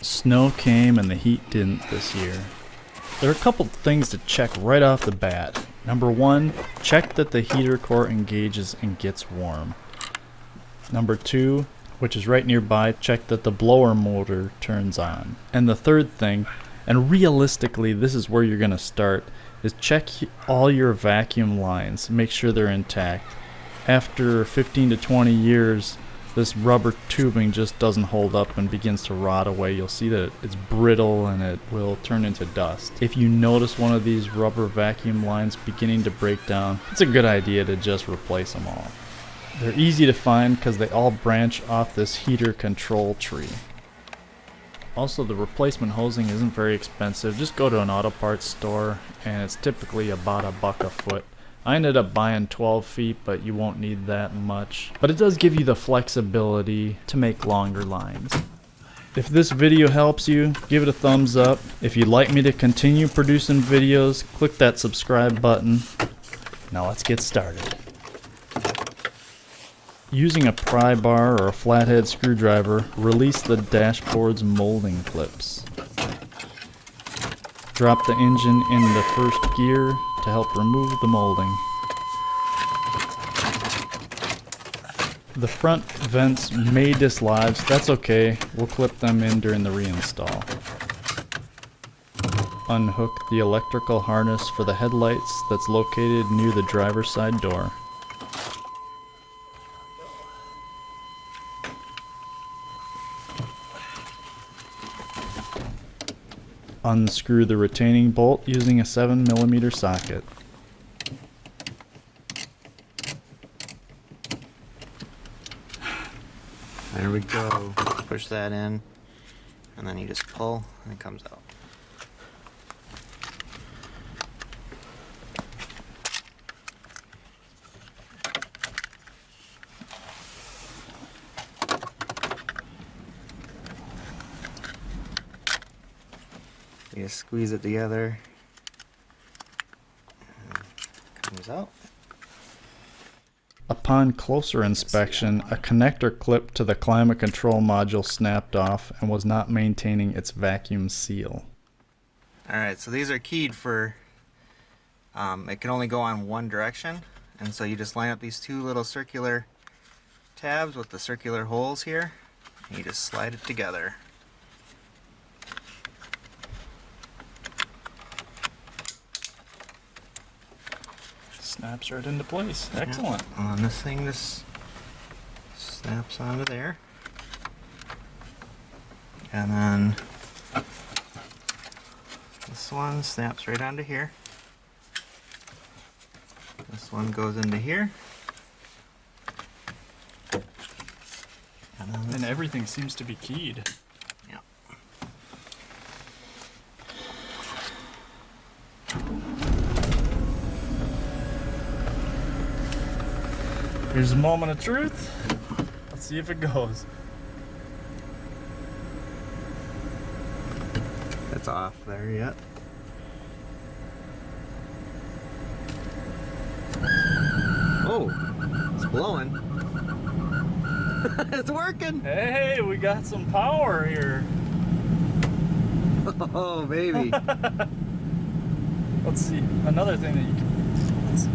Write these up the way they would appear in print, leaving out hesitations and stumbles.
Snow came and the heat didn't this year. There are a couple things to check right off the bat. Number one, check that the heater core engages and gets warm. Number two, which is right nearby, check that the blower motor turns on. And the third thing, and realistically this is where you're going to start, is check all your vacuum lines. Make sure they're intact. After 15 to 20 years, this rubber tubing just doesn't hold up and begins to rot away. You'll see that it's brittle and it will turn into dust. If you notice one of these rubber vacuum lines beginning to break down, it's a good idea to just replace them all. They're easy to find because they all branch off this heater control tree. Also, the replacement hosing isn't very expensive. Just go to an auto parts store and it's typically about $1 a foot. I ended up buying 12 feet, but you won't need that much. But it does give you the flexibility to make longer lines. If this video helps you, give it a thumbs up. If you'd like me to continue producing videos, click that subscribe button. Now let's get started. Using a prybar or a flathead screwdriver, release the dashboard's molding clips. Drop the engine into first gear to help remove the molding. The front vents may dislodge, that's okay, we'll clip them in during the reinstall. Unhook the electrical harness for the headlights that's located near the driver's side door. Unscrew the retaining bolt using a 7mm socket. There we go. Push that in, and then you just pull, and it comes out. You just squeeze it together, and it comes out. Upon closer inspection, a connector clip to the climate control module snapped off and was not maintaining its vacuum seal. Alright, so these are keyed for, it can only go on one direction, and so you just line up these two little circular tabs with the circular holes here, and you just slide it together. Snaps right into place. Excellent. Yep. On this thing, this snaps onto there. And then this one snaps right onto here. This one goes into here. And everything seems to be keyed. Yep. Here's a moment of truth. Let's see if it goes. It's off there yet. Oh, it's blowing. It's working. Hey, we got some power here. Oh, baby. Let's see. Another thing that you can... Let's see.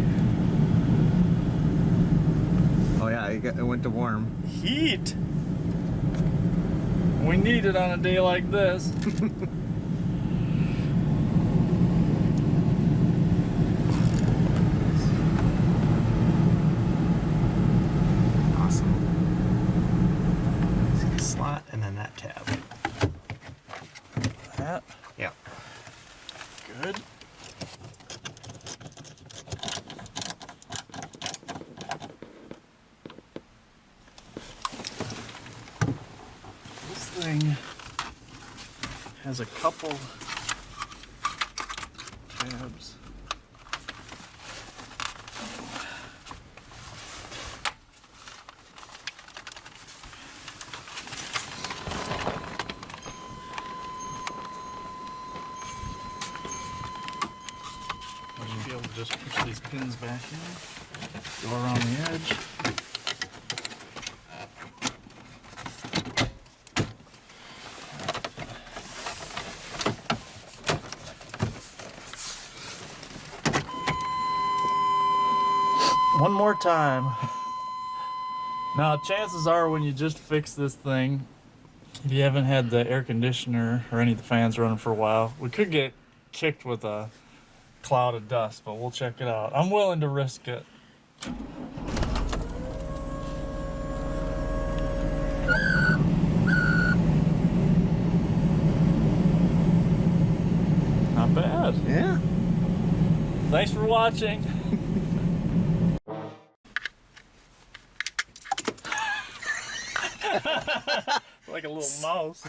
Oh yeah, it went to warm. Heat! We need it on a day like this. Awesome. See the slot and then that tab. That? Yeah. Good. This thing has a couple tabs. You should be able to just push these pins back in, go around the edge. One more time. Now, chances are when you just fix this thing, if you haven't had the air conditioner or any of the fans running for a while, we could get kicked with a cloud of dust, but we'll check it out. I'm willing to risk it. Not bad. Yeah. Thanks for watching. Like a little mouse.